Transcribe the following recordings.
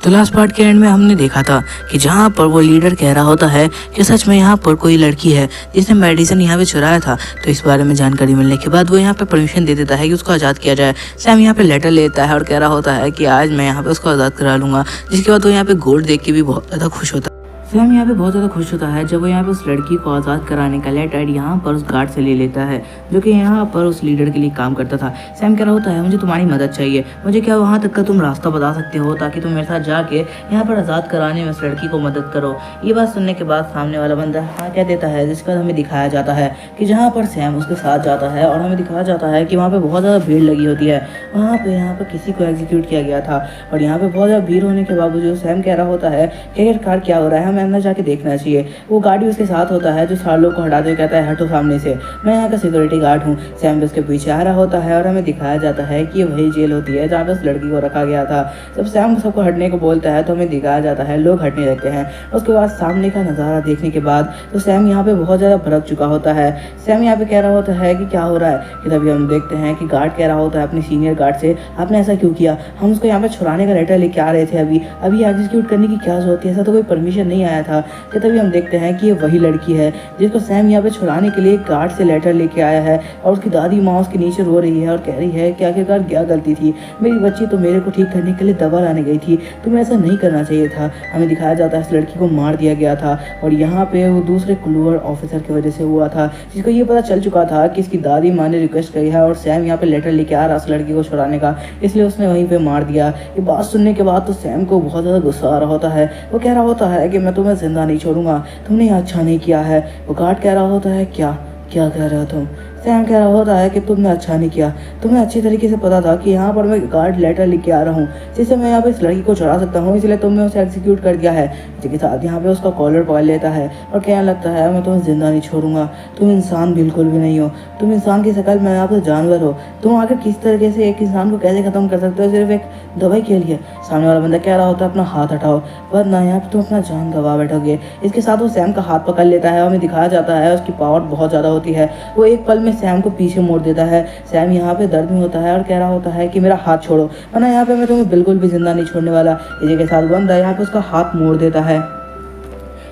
तो last part के and में हमने देखा था कि जहाँ पर वो लीडर कह रहा होता है कि सच में यहाँ पर कोई लड़की है जिसने मेडिसिन यहाँ पे चुराया था। तो इस बारे में जानकारी मिलने के बाद वो यहाँ पे परमिशन दे देता है कि उसको आज़ाद किया जाए। सैम यहाँ पे लेटर लेता है और कह रहा होता है कि आज मैं यहाँ पे उसको आज़ाद करा लूंगा। जिसके बाद वो यहाँ पे गोल्ड देख के भी बहुत ज़्यादा खुश होता है। सैम यहाँ पे बहुत ज़्यादा खुश होता है जब वो यहाँ पे उस लड़की को आज़ाद कराने का लेटर यहाँ पर उस गार्ड से ले लेता है जो कि यहाँ पर उस लीडर के लिए काम करता था। सैम कह रहा होता है मुझे तुम्हारी मदद चाहिए, मुझे क्या वहाँ तक का तुम रास्ता बता सकते हो ताकि तुम मेरे साथ जाके यहाँ पर आज़ाद कराने में उस लड़की को मदद करो। ये बात सुनने के बाद सामने वाला बंदा हाँ कह देता है, जिसके बाद हमें दिखाया जाता है कि जहाँ पर सैम उसके साथ जाता है और हमें दिखाया जाता है कि वहाँ पर बहुत ज़्यादा भीड़ लगी होती है। वहाँ पर किसी को एग्जीक्यूट किया गया था और यहाँ पर बहुत ज़्यादा भीड़ होने के बावजूद सैम कह रहा होता है कि आखिरकार क्या हो रहा है, हमें अंदर जाके देखना चाहिए। वो गार्ड भी उसके साथ होता है जो सारे लोग को हटाते हुए कहता है हटो सामने से, मैं यहाँ का सिक्योरिटी गार्ड हूँ। सैम उसके पीछे आ रहा होता है और हमें दिखाया जाता है कि ये वही जेल होती है जहाँ पर उस लड़की को रखा गया था। जब सैम सबको हटने को बोलता है तो हमें दिखाया जाता है लोग हटने लगते हैं। उसके बाद सामने का नज़ारा देखने के बाद तो सैम यहाँ पे बहुत ज़्यादा भड़क चुका होता है। सैम यहाँ पे कह रहा होता है कि क्या हो रहा है, कि तभी हम देखते हैं कि गार्ड कह रहा होता है अपने सीनियर गार्ड से, आपने ऐसा क्यों किया, हम उसको यहाँ पे छुड़ाने का लेटर लेके आ रहे थे, अभी एग्जीक्यूट करने की क्या जरूरत है, ऐसा तो कोई परमिशन नहीं आया था। कि तभी हम देखते हैं कि ये वही लड़की है जिसको सैम यहाँ पे छुड़ाने के लिए गार्ड से लेटर लेके आया है और उसकी दादी माँ उसके नीचे रो रही है और कह रही है कि आखिरकार क्या गलती थी, मेरी बच्ची तो मेरे को ठीक करने के लिए दवा लाने गई थी, तुम्हें ऐसा नहीं करना चाहिए था। हमें दिखाया जाता है इस लड़की को मार दिया गया था और यहाँ पे वो दूसरे क्लूअर ऑफिसर की वजह से हुआ था, जिसको ये पता चल चुका था कि इसकी दादी माँ ने रिक्वेस्ट करी है और सैम यहाँ पे लेटर लेके आ रहा उस लड़की को छुड़ाने का, इसलिए उसने वहीं पे मार दिया। ये बात सुनने के बाद तो सैम को बहुत ज़्यादा गुस्सा आ रहा होता है। वो कह रहा होता है कि मैं तुम्हें जिंदा नहीं छोड़ूंगा, तुमने अच्छा नहीं किया है। वो गार्ड कह रहा होता है क्या क्या कह रहे हो तुम। सैम कह रहा होता है कि तुमने अच्छा नहीं किया, तुम्हें अच्छी तरीके से पता था कि यहाँ पर मैं गार्ड लेटर लिख के आ रहा हूँ जिससे मैं यहाँ पे इस लड़की को छुड़ा सकता हूँ, इसलिए तुमने उसे एग्जीक्यूट कर दिया है। इसी के साथ यहाँ पे उसका कॉलर पकड़ लेता है और कहने लगता है मैं तुम्हें जिंदा नहीं छोड़ूंगा, तुम इंसान बिल्कुल भी नहीं हो, तुम इंसान की शक्ल में यहाँ पर जानवर हो, तुम आखिर किस तरीके से एक इंसान को कैसे ख़त्म कर सकते हो सिर्फ एक दवाई के लिए। सामने वाला बंदा कह रहा होता है अपना हाथ हटाओ वरना यहाँ पर तुम अपना जान गवा बैठोगे। इसके साथ वो सैम का हाथ पकड़ लेता है और हमें दिखाया जाता है उसकी पावर बहुत ज़्यादा होती है। वो एक पल में सैम को पीछे मोड़ देता है। सैम यहाँ पे दर्द में होता है और कह रहा होता है कि मेरा हाथ छोड़ो वरना यहाँ पे मैं तुम्हें बिल्कुल भी जिंदा नहीं छोड़ने वाला। इसी के साथ बंदा यहाँ पे उसका हाथ मोड़ देता है।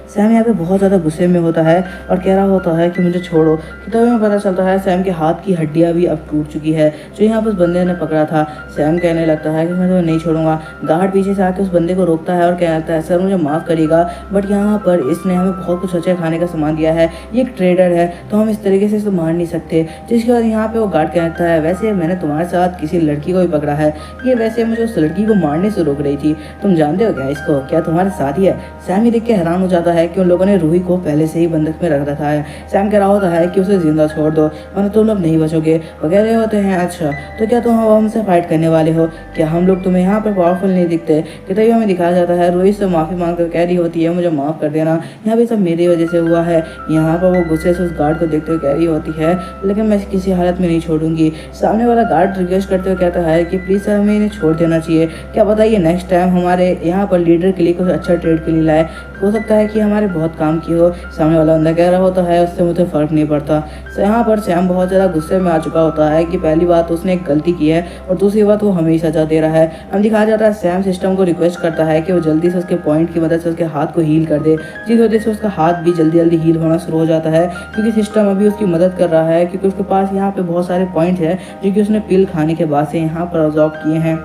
सैम यहाँ पे बहुत ज़्यादा गुस्से में होता है और कह रहा होता है कि मुझे छोड़ो। कि तभी हमें पता चलता है सैम के हाथ की हड्डियाँ भी अब टूट चुकी है जो यहाँ पर उस बंदे ने पकड़ा था। सैम कहने लगता है कि मैं तुम्हें नहीं छोड़ूंगा। गार्ड पीछे से आके उस बंदे को रोकता है और कहने लगता है सर मुझे माफ़ करिएगा बट यहाँ पर इसने हमें बहुत कुछ अच्छा खाने का सामान दिया है, ये एक ट्रेडर है तो हम इस तरीके से इसे मार नहीं सकते। जिसके बाद यहाँ पे वो गार्ड कहने लगता है वैसे मैंने तुम्हारे साथ किसी लड़की को भी पकड़ा है, ये वैसे मुझे उस लड़की को मारने से रोक रही थी, तुम जानते हो क्या इसको, क्या तुम्हारे साथ ही है। सैम ये देख के हैरान हो जाता है कि उन लोगों ने रूही को पहले से ही बंधक में रख रखा है। सैम कह रहा होता है कि उसे जिंदा छोड़ दो वरना तुम लोग नहीं बचोगे। वो कह रहे होते हैं अच्छा तो क्या तुम हमसे फाइट करने वाले हो, क्या हम लोग तुम्हें यहाँ पर पावरफुल नहीं दिखते। कि तभी हमें दिखाया जाता है रूही से माफ़ी मांग कर कह रही होती है मुझे माफ़ कर देना, यहाँ पे सब मेरी वजह से हुआ है। यहाँ पर वो गुस्से से उस गार्ड को देखते हुए कह रही होती है लेकिन मैं किसी हालत में नहीं छोड़ूंगी। सामने वाला गार्ड रिक्वेस्ट करते हुए कहता है कि प्लीज़ सर हमें इन्हें छोड़ देना चाहिए, क्या बताइए नेक्स्ट टाइम हमारे यहाँ पर लीडर के लिए कुछ अच्छा ट्रेड के लिए लाए, हो सकता है कि हमारे बहुत काम की हो। सामने वाला बंदा कह रहा होता है उससे मुझे फ़र्क नहीं पड़ता। यहाँ पर सैम बहुत ज़्यादा गुस्से में आ चुका होता है कि पहली बात उसने एक गलती की है और दूसरी बात वो हमें सजा दे रहा है। हम दिखाया जाता है सैम सिस्टम को रिक्वेस्ट करता है कि वो जल्दी से उसके पॉइंट की मदद से उसके हाथ को हील कर दे, जिस वजह से उसका हाथ भी जल्दी जल्दी हील होना शुरू हो जाता है क्योंकि सिस्टम अभी उसकी मदद कर रहा है क्योंकि उसके पास यहाँ पे बहुत सारे पॉइंट है जो कि उसने पिल खाने के बाद से यहाँ पर ऑब्जॉर्व किए हैं।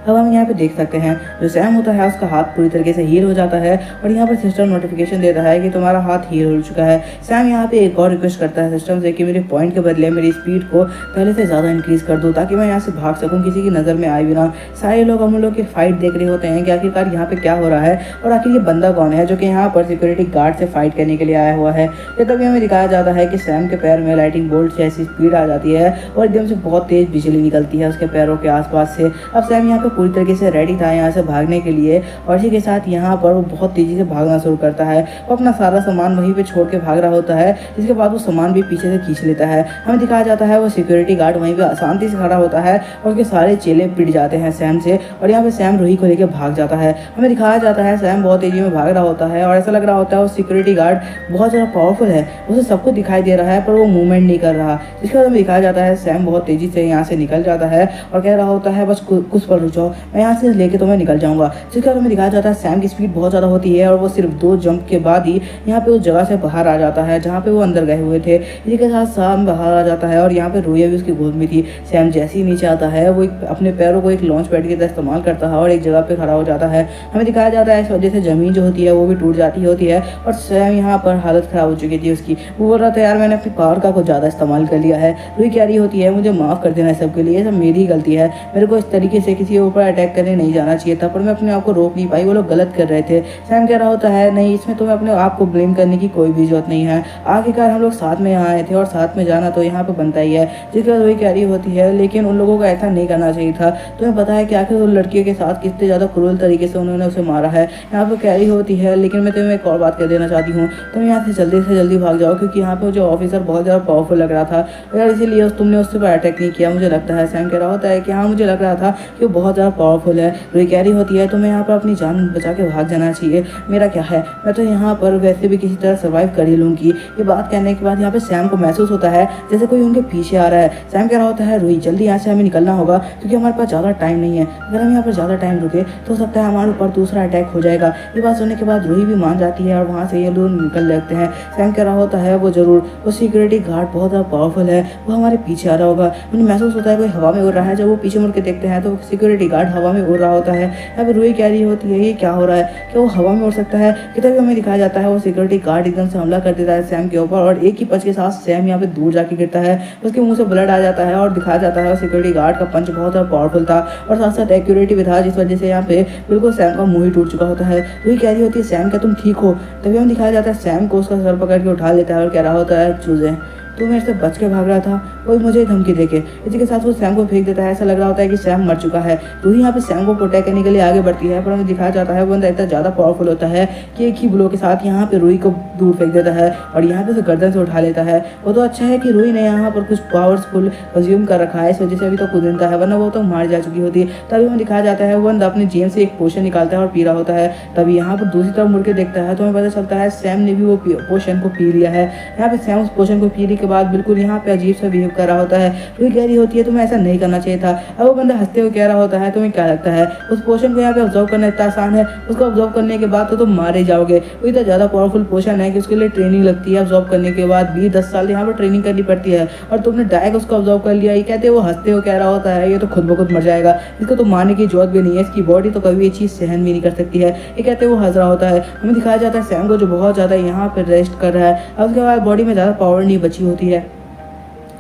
अब हम यहाँ पे देख सकते हैं जो सैम होता है उसका हाथ पूरी तरीके से हील हो जाता है और यहाँ पर सिस्टम नोटिफिकेशन देता है कि तुम्हारा हाथ हील हो चुका है। सैम यहाँ पे एक और रिक्वेस्ट करता है सिस्टम से कि मेरे पॉइंट के बदले मेरी स्पीड को पहले से ज़्यादा इंक्रीज़ कर दो ताकि मैं यहाँ से भाग सकूँ, किसी की नज़र में आए भी ना। सारे लोग हम लोग की फाइट देख रहे होते हैं कि आखिरकार यहाँ पे क्या हो रहा है और आखिर ये बंदा कौन है जो कि यहाँ पर सिक्योरिटी गार्ड से फाइट करने के लिए आया हुआ है। तो तभी हमें दिखाया जाता है कि सैम के पैर में लाइटिंग बोल्ट जैसी स्पीड आ जाती है और एकदम से बहुत तेज़ बिजली निकलती है उसके पैरों के आसपास से। अब सैम यहाँ पे पूरी तरीके से रेडी था यहाँ से भागने के लिए और इसी के साथ यहाँ पर वो बहुत तेज़ी से भागना शुरू करता है। वो अपना सारा सामान वहीं पे छोड़ के भाग रहा होता है, जिसके बाद वो सामान भी पीछे से खींच लेता है। हमें दिखाया जाता है वो सिक्योरिटी गार्ड वहीं पे शांति से खड़ा होता है और उसके सारे चेले पिट जाते हैं सैम से और यहाँ पे सैम रूही को लेकर भाग जाता है। हमें दिखाया जाता है सैम बहुत तेज़ी में भाग रहा होता है और ऐसा लग रहा होता है वो सिक्योरिटी गार्ड बहुत ज़्यादा पावरफुल है, उसे सब कुछ दिखाई दे रहा है पर वो मूवमेंट नहीं कर रहा। जिसके बाद हमें दिखाया जाता है सैम बहुत तेज़ी से यहाँ से निकल जाता है और कह रहा होता है बस कुछ पल रुक जाओ, मैं यहाँ से लेके तुम्हें निकल जाऊँगा। जिसके बाद हमें दिखाया जाता है सैम की स्पीड बहुत ज़्यादा होती है और वो सिर्फ 2 जंप के बाद ही यहाँ पे उस जगह से बाहर आ जाता है जहाँ पे वो अंदर गए हुए थे। इसी के साथ सैम बाहर आ जाता है और यहाँ पे रूही भी उसकी गोद में थी। सैम जैसे ही नीचे आता है वो अपने पैरों को एक लॉन्च पैड की तरह इस्तेमाल करता है और एक जगह पे खड़ा हो जाता है। हमें दिखाया जाता है इस वजह से ज़मीन जो होती है वो भी टूट जाती होती है और सैम यहाँ पर हालत ख़राब हो चुकी थी उसकी। वो बोल रहा था यार मैंने अपनी पावर का कुछ ज़्यादा इस्तेमाल कर लिया है। रूही कह रही होती है मुझे माफ़ कर देना सबके लिए, सब मेरी ही गलती है, मेरे को इस तरीके से किसी के ऊपर अटैक करने नहीं जाना चाहिए था, पर मैं अपने आप को रोक नहीं पाई, वो लोग गलत कर रहे थे। सैम कह रहा होता है नहीं, इसमें तुम्हें अपने आप को ब्लेम करने की कोई भी जरूरत नहीं है, आखिरकार हम लोग साथ में यहाँ आए थे और साथ में जाना तो यहाँ पे बनता ही है। जिसके बाद वही कह रही होती है लेकिन उन लोगों को ऐसा नहीं करना चाहिए था, तुम्हें पता है कि आखिर उन लड़कियों के साथ कितने ज़्यादा क्रूर तरीके से उन्होंने उसे मारा है। यहाँ पर कह रही होती है लेकिन मैं तुम्हें एक और बात कह देना चाहती हूँ, तुम यहाँ से जल्दी भाग जाओ क्योंकि यहाँ पे जो ऑफिसर बहुत ज़्यादा पावरफुल लग रहा था यार, इसीलिए तुमने उससे पर अटैक नहीं किया मुझे लगता है। सैम कह रहा होता है कि हाँ मुझे लग रहा था कि वो बहुत ज़्यादा पावरफुल है। रूही कह रही होती है तुम्हें यहाँ पर अपनी जान बचा के भाग जाना चाहिए, मेरा क्या है, मैं तो यहाँ पर वैसे भी किसी तरह सर्वाइव कर ही लूँगी। ये बात कहने के बाद यहाँ पे सैम को महसूस होता है जैसे कोई उनके पीछे आ रहा है। सैम कह रहा होता है रूही जल्दी यहाँ से हमें निकलना होगा क्योंकि हमारे पास ज़्यादा टाइम नहीं है, अगर हम यहाँ पर ज़्यादा टाइम रुके तो हो सकता है हमारे ऊपर दूसरा अटैक हो जाएगा। ये बात सुनने के बाद रूही भी मान जाती है और वहाँ से ये लोग निकल लगते हैं। सैम कह रहा होता है वो ज़रूर, वो सिक्योरिटी गार्ड बहुत ज़्यादा पावरफुल है, वो हमारे पीछे आ रहा होगा। उन्हें महसूस होता है कोई हवा में उड़ रहा है, जब वो पीछे मुड़ के देखते हैं तो सिक्योरिटी गार्ड हवा में उड़ रहा होता है। यहाँ पर रूही कह रही होती है ये क्या हो रहा है, क्या वो हवा में उड़ सकता है। कि तभी हमें दिखाया जाता है वो सिक्योरिटी गार्ड एकदम से हमला कर देता है सैम के ऊपर और एक ही पंच के साथ सैम यहाँ पे दूर जाके गिरता है, उसके मुंह से ब्लड आ जाता है और दिखाया जाता है सिक्योरिटी गार्ड का पंच बहुत ज़्यादा पावरफुल था और साथ साथ एक्यूरेट भी था, जिस वजह से यहाँ पे बिल्कुल सैम का मुंह ही टूट चुका होता है। रूही कह रही होती है सैम क्या तुम ठीक हो। तभी हमें दिखाया जाता है सैम को उसका सर पकड़ के उठा लेता है और कह रहा होता है चूजे तू मेरे से बच के भाग रहा था, कोई मुझे धमकी देके। इसी के साथ वो सैम को फेंक देता है, ऐसा लग रहा होता है कि सैम मर चुका है। रूही यहाँ पे सैम को प्रोटेक्ट करने के लिए आगे बढ़ती है पर हमें दिखाया जाता है वो बंदा इतना ज़्यादा पावरफुल होता है कि एक ही ब्लो के साथ यहाँ पे रूही को दूर फेंक देता है और यहाँ पे उसे गर्दन से उठा लेता है। वो तो अच्छा है कि रूही ने यहाँ पर कुछ पावरफुल कंज्यूम कर रखा है, इस वजह से अभी तो खुद जिंदा है, वरना वो तो मार जा चुकी होती है। तभी हमें दिखाया जाता है वो बंदा अपने जेब से एक पोशन निकालता है और पी रहा होता है। तभी यहाँ पर दूसरी तरफ मुड़ के देखता है तो हमें पता चलता है सैम ने भी वो पोशन को पी लिया है। यहाँ पे सैम उस पोशन को पीने के बाद बिल्कुल यहाँ पे अजीब सा बिहेव कर रहा होता है। रूही कह रही होती है तुम्हें ऐसा नहीं करना चाहिए था। अब वो बंदा हंसते हुए कह रहा होता है तुम्हें क्या लगता है उस पोशन को यहाँ पे ऑब्जर्व करना इतना आसान है, उसको ऑब्जर्व करने के बाद तो तुम मारे जाओगे। वो इतना ज़्यादा पावरफुल पोशन है कि उसके लिए ट्रेनिंग लगती है, ऑब्जर्व करने के बाद भी 10 साल यहाँ पर ट्रेनिंग करनी पड़ती है और तुमने डायरेक्ट उसको ऑब्जर्व कर लिया। ये कहते हैं वो हंसते हुए कह रहा होता है ये तो खुद ब खुद मर जाएगा, इसको तो मारने की जरूरत भी नहीं है, इसकी बॉडी तो कभी ये चीज़ सहन भी नहीं कर सकती है। ये कहते हैं वो हंस रहा होता है। हमें दिखाया जाता है सैम को जो बहुत ज़्यादा यहाँ पर रेस्ट कर रहा है, अब उसके बाद बॉडी में ज़्यादा पावर नहीं बची होती है।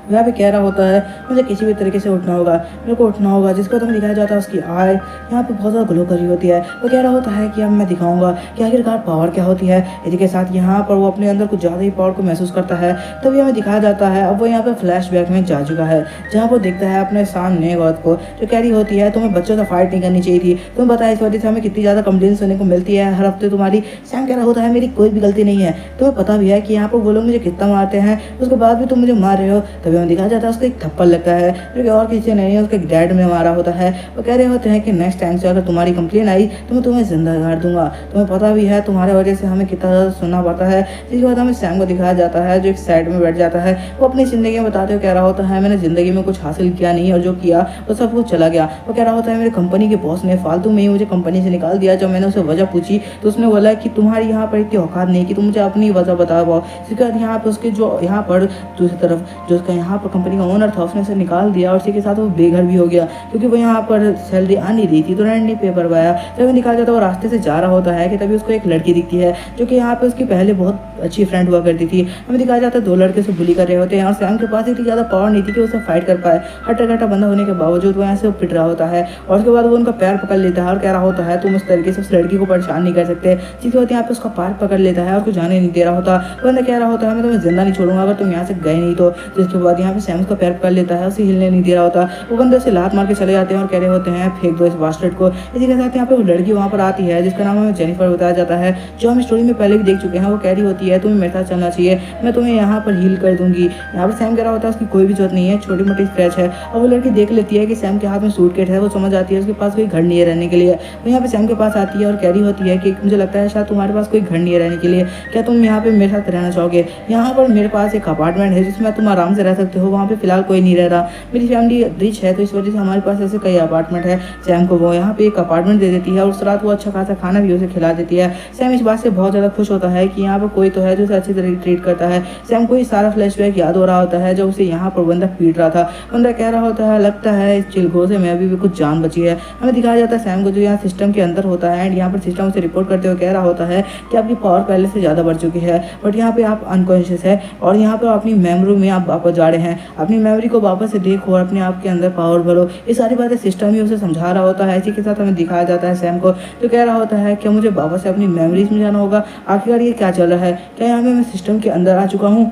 यहाँ पे कह रहा होता है मुझे किसी भी तरीके से उठना होगा, मेरे को उठना होगा। जिसको तो हमें दिखाया जाता है उसकी आय यहाँ पे बहुत ज़्यादा ग्लो कर रही होती है। वो कह रहा होता है कि अब मैं दिखाऊंगा कि आखिरकार पावर क्या होती है। इसी के साथ यहाँ पर वो अपने अंदर कुछ ज़्यादा ही पावर को महसूस करता है। तभी हमें दिखाया जाता है अब वो यहाँ पे फ्लैशबैक में जा चुका है, जहाँ वो देखता है अपने सामने एक औरत को जो कह रही होती है तुम्हें बच्चों से फाइट नहीं करनी चाहिए थी, तुम्हें पता है इस वजह से हमें कितनी ज़्यादा कंप्लेन सुनने को मिलती है हर हफ्ते तुम्हारी। सैम कह रहा होता है मेरी कोई भी गलती नहीं है, तुम्हें पता भी है कि यहाँ पर वो लोग मुझे कितना मारते हैं, उसके बाद भी तुम मुझे मार रहे हो। तभी हमें दिखाया जाता है उसको थप्पड़ लगता है जो कि और किसी से नहीं है, उसके डैड में मारा होता है। वो कह रहे होते हैं कि नेक्स्ट टाइम से अगर तुम्हारी कंप्लेन आई तो मैं तुम्हें जिंदा गाड़ दूंगा, तुम्हें पता भी है तुम्हारे वजह से हमें कितना ज़्यादा सुनना पड़ता है। जिसके बाद हमें सैम को दिखाया जाता है जो एक साइड में बैठ जाता है। वो अपनी ज़िंदगी में बताते हुए कह रहा होता है मैंने ज़िंदगी में कुछ हासिल किया नहीं और जो किया वो सब कुछ चला गया। वो कह रहा होता है मेरे कंपनी के बॉस ने फालतू में ही मुझे कंपनी से निकाल दिया। जब मैंने उसे वजह पूछी तो उसने बोला कि तुम्हारी यहाँ पर इतनी औकात नहीं कि तुम मुझे अपनी वजह बता पाओ। इसके बाद यहाँ पर उसके जो यहाँ पर दूसरी तरफ जो उसका यहाँ पर कंपनी का ओनर था उसने उसे निकाल दिया और इसी के साथ वो बेघर भी हो गया क्योंकि वो यहाँ पर सैलरी आ नहीं रही थी तो रेंट नहीं पे कर पाया। जब निकाल जाता है वो रास्ते से जा रहा होता है कि तभी उसको एक लड़की दिखती है जो कि यहाँ पे उसकी पहले बहुत अच्छी फ्रेंड हुआ करती थी। हमें दिखाया जाता है 2 लड़के से बुली कर रहे होते हैं और सैम के पास इतनी ज़्यादा पावर नहीं थी कि उसे फाइट कर पाए। हट्टा बंदा होने के बावजूद वो यहाँ से पिट रहा होता है और उसके बाद वो उनका पैर पकड़ लेता है और कह रहा होता है तुम इस तरीके से उस लड़की को परेशान नहीं कर सकते। जिसके बाद यहाँ पे उसका पैर पकड़ लेता है और उसको जाने नहीं दे रहा होता। बंदा कह रहा होता है मैं तुम्हें जिंदा नहीं छोड़ूंगा अगर तुम यहाँ से गए नहीं तो। जिसके बाद यहाँ पे सैम उसका पैर पकड़ लेता है, उसे हिलने नहीं दे रहा होता। वो बंदे से लात मार के चले जाते हैं और कह रहे होते हैं फेंक दो इस बास्टर्ड को। इसी के साथ यहाँ पे वो लड़की वहाँ पर आती है जिसका नाम हमें जेनिफर बताया जाता है, जो हम स्टोरी में पहले भी देख चुके हैं। वो कह रही होती है तुम्हें मेरे साथ चलना चाहिए, मैं तुम्हें यहाँ पर हील कर दूंगी। यहाँ पर सैम कह रहा होता है उसकी कोई भी जरूरत नहीं है, छोटी मोटी स्क्रैच है। और वो लड़की देख लेती है कि सैम के हाथ में सूटकेस है, वो समझ आती है उसके पास कोई घर नहीं है रहने के लिए। वो यहाँ पे सैम के पास आती है और कह रही होती है कि मुझे लगता है शायद तुम्हारे पास कोई घर नहीं है रहने के लिए, क्या तुम यहाँ पे मेरे साथ रहना चाहोगे। यहाँ पर मेरे पास एक अपार्टमेंट है जिसमें तुम आराम से रह सकते सकते हो वहाँ पे फिलहाल कोई नहीं रह रहा, मेरी फैमिली रिच है तो इस वजह से हमारे पास ऐसे कई अपार्टमेंट है। सैम को वो यहाँ पे एक अपार्टमेंट दे देती है और उस रात वो अच्छा खासा खाना भी उसे खिला देती है। सैम इस बात से बहुत ज़्यादा खुश होता है कि यहाँ पर कोई तो है जो उसे अच्छी तरीके ट्रीट करता है। सैम को ये सारा फ्लैशबैक याद हो रहा होता है जब उसे यहाँ पर बंदा पीट रहा था। बंदा कह रहा होता है लगता है इस चिलगो से मैं अभी भी कुछ जान बची है। हमें दिखाया जाता है सैम को जो यहाँ सिस्टम के अंदर होता है एंड यहाँ पर सिस्टम उसे रिपोर्ट करते हुए कह रहा होता है कि आपकी पावर पहले से ज़्यादा बढ़ चुकी है, बट यहाँ पे आप अनकॉन्शियस है और यहाँ पर अपनी मेमोरी में आप वापस जा रहे हैं। अपनी मेमोरी को वापस से देखो और अपने आप के अंदर पावर भरो। ये सारी बातें सिस्टम ही उसे समझा रहा होता है। इसी के साथ हमें दिखाया जाता है सैम को तो कह रहा होता है कि मुझे वापस से अपनी मेमोरीज में जाना होगा। आखिरकार ये क्या चल रहा है, क्या यहाँ पे मैं सिस्टम के अंदर आ चुका हूँ।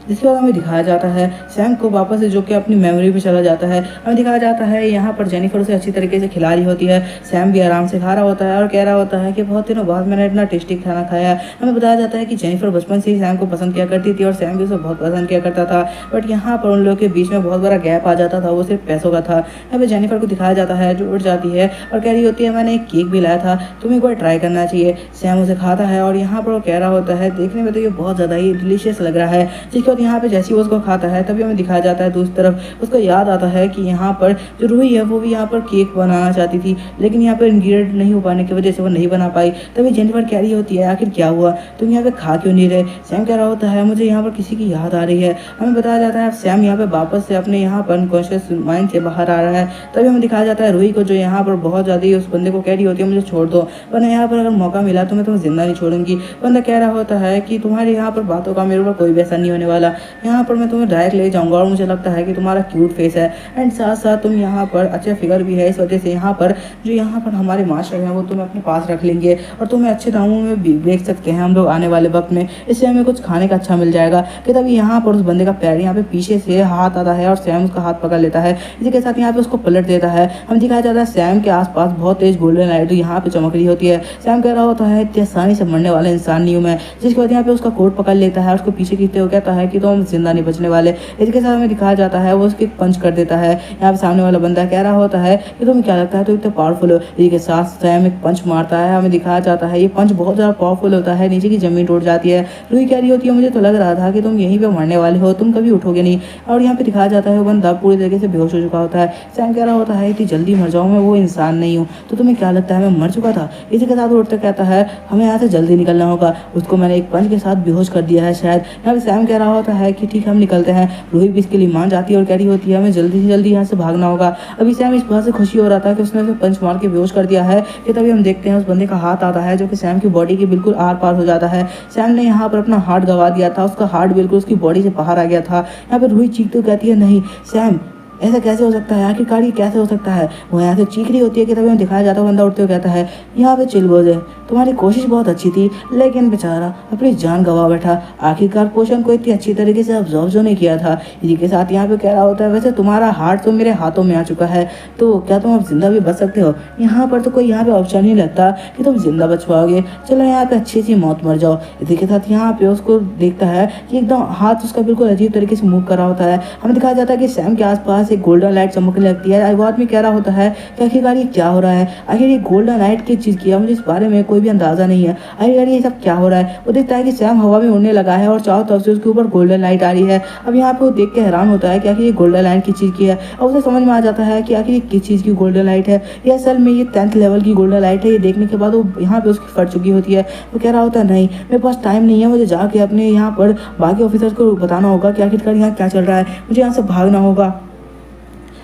जिसके बाद हमें दिखाया जाता है सैम को वापस से जो कि अपनी मेमोरी में चला जाता है। हमें दिखाया जाता है यहाँ पर जेनिफर उसे अच्छी तरीके से खिला रही होती है। सैम भी आराम से खा रहा होता है और कह रहा होता है कि बहुत दिनों बाद मैंने इतना टेस्टी खाना खाया। हमें बताया जाता है कि जेनिफर बचपन से ही सैम को पसंद किया करती थी और सैम भी उसे बहुत पसंद किया करता था, बट यहाँ पर उन लोगों के बीच में बहुत बड़ा गैप आ जाता था, वो सिर्फ पैसों का था। यहाँ पर जेनिफर को दिखाया जाता है जो उठ जाती है और कह रही होती है मैंने एक केक भी लाया था, तुम्हें एक बार ट्राई करना चाहिए। सैम उसे खाता है और यहाँ पर वो कह रहा होता है देखने में तो ये बहुत ज़्यादा ही डिलीशियस लग रहा है। जिसके बाद यहाँ पे जैसी उसको खाता है तभी हमें दिखाया जाता है दूसरी तरफ उसको याद आता है कि यहाँ पर जो रूही है वो भी यहाँ पर केक बनाना चाहती थी, लेकिन यहाँ पर इंग्रेडिएंट नहीं हो पाने की वजह से वो नहीं बना पाई। तभी जेनिफर कह रही होती है आखिर क्या हुआ, तुम यहाँ पे खा क्यों नहीं रहे। सैम कह रहा होता है मुझे यहाँ पर किसी की याद आ रही है। हमें बताया जाता है सैम यहाँ पे वापस से अपने यहाँ पर अनकॉन्शियस माइंड से बाहर आ रहा है। तभी हमें दिखाया जाता है रूही को जो यहाँ पर बहुत ज़्यादा उस बंदे को कह रही होती है मुझे छोड़ दो, वरना यहाँ पर अगर मौका मिला तो मैं तुम्हें जिंदा नहीं छोड़ूंगी। बंदा कह रहा होता है कि तुम्हारे यहाँ पर बातों का मेरे ऊपर कोई भी असर नहीं होने वाला, यहाँ पर मैं तुम्हें डायरेक्ट ले जाऊँगा और मुझे लगता है कि तुम्हारा क्यूट फेस है एंड साथ साथ तुम यहाँ पर अच्छा फिगर भी है, इस वजह से यहाँ पर जो यहाँ पर हमारे मास्टर हैं वो तुम्हें अपने पास रख लेंगे और तुम्हें अच्छे दामों में भी बेच सकते हैं हम लोग आने वाले वक्त में, इससे हमें कुछ खाने का अच्छा मिल जाएगा। कि तभी यहाँ पर उस बंदे का पैर यहाँ पे पीछे से हाथ आता है और सैम उसका हाथ पकड़ लेता है। इसी के साथ यहाँ पे उसको पलट देता है। हम दिखाया जाता है सैम के आसपास बहुत तेज गोल्डन लाइट यहाँ पे चमक रही होती है। सैम कह रहा होता है इतनी आसानी से मरने वाला इंसान नहीं हूँ मैं। जिसके बाद यहाँ पे उसका कोट पकड़ लेता है और उसको पीछे खींचते हुए कहता है कि तुम जिंदा नहीं बचने वाले। इसके साथ हमें दिखाया जाता है वो उसके पंच कर देता है। यहाँ पे सामने वाला बंदा कह रहा होता है कि तुम्हें क्या लगता है तो इतने पावरफुल हो। इसी के साथ सैम एक पंच मारता है। हमें दिखाया जाता है ये पंच बहुत ज़्यादा पावरफुल होता है, नीचे की जमीन टूट जाती है। रूही कह रही होती है मुझे तो लग रहा था कि तुम यहीं पे मरने वाले हो, तुम कभी उठोगे नहीं। और यहाँ पे दिखाया जाता है वो बंदा पूरी तरीके से बेहोश हो चुका होता है। सैम कह रहा होता है इतनी जल्दी मर जाऊँ, मैं वो इंसान नहीं हूँ, तो तुम्हें क्या लगता है मैं मर चुका था। इसी के साथ उठते कहता है हमें यहाँ से जल्दी निकलना होगा, उसको मैंने एक पंच के साथ बेहोश कर दिया है शायद। यहाँ पे सैम कह रहा होता है कि ठीक हम निकलते हैं। रूही भी इसके लिए मान जाती है और कह रही होती है हमें जल्दी से जल्दी यहाँ से भागना होगा। अभी सैम इस बात से खुशी हो रहा था कि उसने उसे पंच मार के बेहोश कर दिया है कि तभी हम देखते हैं उस बंदे का हाथ आता है जो कि सैम की बॉडी के बिल्कुल आर पार हो जाता है। सैम ने यहाँ पर अपना हार्ट गंवा दिया था, उसका हार्ट बिल्कुल उसकी बॉडी से बाहर आ गया था। यहाँ पे रूही चीखती हुई कहती है नहीं सैम ऐसा कैसे हो सकता है, आखिरकार ये कैसे हो सकता है। वो यहाँ से चीख रही होती है कि तभी हमें दिखाया जाता है बंदा उठते हुए कहता है यहाँ पे चिलगोज है, तुम्हारी कोशिश बहुत अच्छी थी लेकिन बेचारा अपनी जान गंवा बैठा। आखिरकार पोषण को इतनी अच्छी तरीके से ऑब्जर्व जो नहीं किया था। इसी के साथ यहाँ पे कह रहा होता है वैसे तुम्हारा हार्ट तो मेरे हाथों में आ चुका है, तो क्या तुम अब जिंदा भी बच सकते हो। यहाँ पर तो कोई यहाँ पे ऑप्शन नहीं लगता कि तुम जिंदा बच पाओगे, चलो यहाँ पे अच्छी सी मौत मर जाओ। इसी के साथ यहाँ पे उसको देखता है कि एकदम हाथ उसका बिल्कुल अजीब तरीके से मूव कर रहा होता है। हमें दिखाया जाता है कि सैम के आसपास एक गोल्डन लाइट चमकने लगती है। वो आदमी कह रहा होता है कि आखिरकार ये क्या हो रहा है, आखिर ये गोल्डन लाइट किस चीज़ की है, मुझे इस बारे में कोई भी अंदाजा नहीं है, आखिरकार ये सब क्या हो रहा है। वो देखता है कि सैम हवा में उड़ने लगा है और चारों तरफ से उसके ऊपर गोल्डन लाइट आ रही है। अब यहाँ पे वो देख के हैरान होता है कि आखिर ये गोल्डन लाइट किस चीज़ की है। और उसे समझ में आ जाता है कि आखिर ये किस चीज़ की गोल्डन लाइट है। ये असल में ये 10th लेवल की गोल्डन लाइट है। ये देखने के बाद वो यहाँ पे उसकी फट चुकी होती है। वो कह रहा होता है नहीं मेरे पास टाइम नहीं है, मुझे जाके अपने यहाँ पर बाकी ऑफिसर्स को बताना होगा कि आखिरकार यहाँ क्या चल रहा है, मुझे यहाँ से भागना होगा।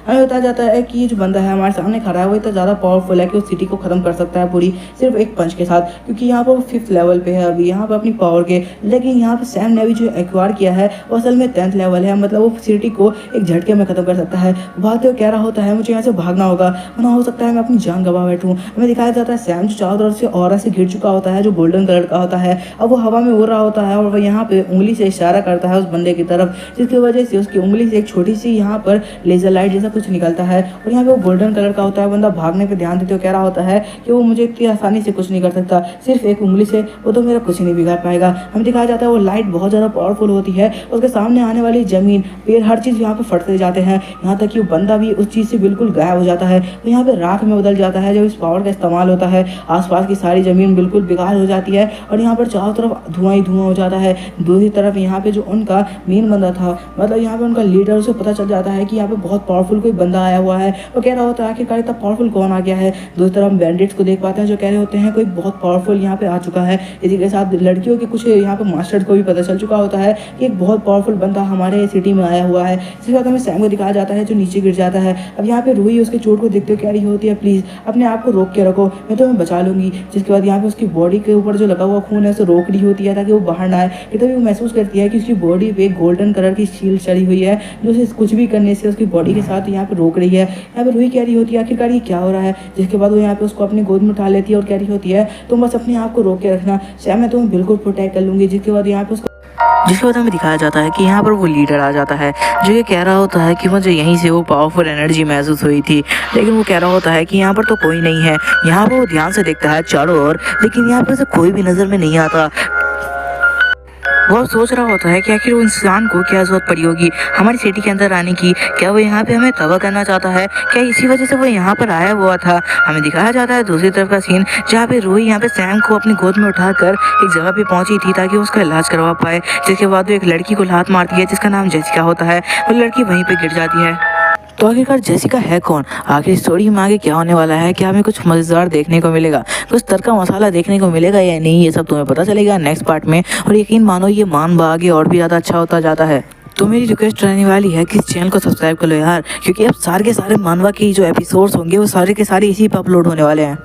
हमें बताया जाता है कि ये जो बंदा है हमारे सामने खड़ा है वो इतना ज़्यादा पावरफुल है कि उस सिटी को ख़त्म कर सकता है पूरी सिर्फ एक पंच के साथ, क्योंकि यहाँ पर वो 5th लेवल पे है अभी यहाँ पर अपनी पावर के। लेकिन यहाँ पर सैम ने भी जो एक्वायर किया है वो असल में 10th लेवल है, मतलब वो सिटी को एक झटके में ख़त्म कर सकता है। भागते हुए कह रहा होता है मुझे यहाँ से भागना होगा, वरना हो सकता है मैं अपनी जान गंवा बैठूँ। हमें दिखाया जाता है सैम जो चारों तरफ से ऑरा से घिर चुका होता है जो गोल्डन कलर का होता है। अब वो हवा में उड़ रहा होता है और वह यहाँ पे उंगली से इशारा करता है उस बंदे की तरफ, जिसकी वजह से उसकी उंगली से एक छोटी सी यहाँ पर लेजर लाइट जैसा कुछ निकलता है और यहाँ पे वो गोल्डन कलर का होता है। बंदा भागने पे ध्यान देते हुए कह रहा होता है कि वो मुझे इतनी आसानी से कुछ नहीं कर सकता, सिर्फ एक उंगली से वो तो मेरा कुछ नहीं बिगाड़ पाएगा। हमें दिखाया जाता है वो लाइट बहुत ज़्यादा पावरफुल होती है, उसके सामने आने वाली ज़मीन, पेड़, हर चीज़ यहाँ पे फटते जाते हैं, यहाँ तक कि वो बंदा भी उस चीज़ से बिल्कुल गायब हो जाता है। तो यहाँ पे राख में बदल जाता है। जब इस पावर का इस्तेमाल होता है आसपास की सारी ज़मीन बिल्कुल बेकार हो जाती है और यहाँ पर चारों तरफ धुआं ही धुआं हो जाता है। दूसरी तरफ यहाँ पे जो उनका मेन बंदा था, मतलब यहाँ पे उनका लीडर, उसे पता चल जाता है कि यहाँ पे बहुत पावरफुल कोई बंदा आया हुआ है। वो कह रहा होता है आखिरकार इतना पावरफुल कौन आ गया है। दूसरी तरफ हम बैंडिट्स को देख पाते हैं जो कह रहे होते हैं कोई बहुत पावरफुल यहाँ पे आ चुका है। इसी के साथ लड़कियों के कुछ यहाँ पे मास्टर्स को भी पता चल चुका होता है कि एक बहुत पावरफुल बंदा हमारे सिटी में आया हुआ है। इसके बाद हमें सैम को दिखाया जाता है जो नीचे गिर जाता है। अब यहाँ पे रूही उसके चोट को देखते हुए कह रही होती है प्लीज़ अपने आप को रोक के रखो, मैं तुम्हें बचा लूंगी। जिसके बाद यहाँ पे उसकी बॉडी के ऊपर जो लगा हुआ खून है उसे रोक रही होती है ताकि वो बाहर ना आए। कि तभी वो महसूस करती है कि उसकी बॉडी पे गोल्डन कलर की शील्ड चढ़ी हुई है जो उसे कुछ भी करने से उसकी बॉडी के साथ यहाँ पे रोक रही है। यहाँ पे रूही कह रही होती है आखिरकार ये क्या हो रहा है। जिसके बाद वो यहाँ पे उसको अपनी गोद में उठा लेती है और कह रही होती है तुम बस अपने आप को रोक के रखना, सैम मैं तुम्हें बिल्कुल प्रोटेक्ट कर लूंगी। जिसके बाद यहाँ पे उसको हमें दिखाया जाता है कि यहाँ पर वो लीडर आ जाता है जो ये कह रहा होता है कि मुझे यहीं से वो पावरफुल एनर्जी महसूस हुई थी, लेकिन वो कह रहा होता है कि यहाँ पर तो कोई नहीं है। यहाँ पर वो ध्यान से देखता है चारों ओर, लेकिन यहाँ पर से कोई भी नज़र में नहीं आता। वो सोच रहा होता है कि आखिर वो इंसान को क्या जरूरत पड़ी होगी हमारी सिटी के अंदर आने की। क्या वो यहाँ पे हमें तबाह करना चाहता है? क्या इसी वजह से वो यहाँ पर आया हुआ था? हमें दिखाया जाता है दूसरी तरफ का सीन जहाँ पे रूही यहाँ पे सैम को अपनी गोद में उठाकर एक जगह पे पहुंची थी ताकि उसका इलाज करवा पाए। जिसके बाद वो एक लड़की को लात मारती है जिसका नाम जेसिका होता है। वो लड़की वहीं पे गिर जाती है। तो आखिरकार जेसिका है कौन? आखिर स्टोरी में आगे क्या होने वाला है? क्या हमें कुछ मजेदार देखने को मिलेगा, कुछ तड़का मसाला देखने को मिलेगा या नहीं, ये सब तुम्हें पता चलेगा नेक्स्ट पार्ट में। और यकीन मानो ये मानवा आगे और भी ज़्यादा अच्छा होता जाता है। तो मेरी रिक्वेस्ट रहने वाली है कि इस चैनल को सब्सक्राइब कर लो यार, क्योंकि अब सारे के सारे मानवा के जो एपिसोड्स होंगे वो सारे के सारे इसी पर अपलोड होने वाले हैं।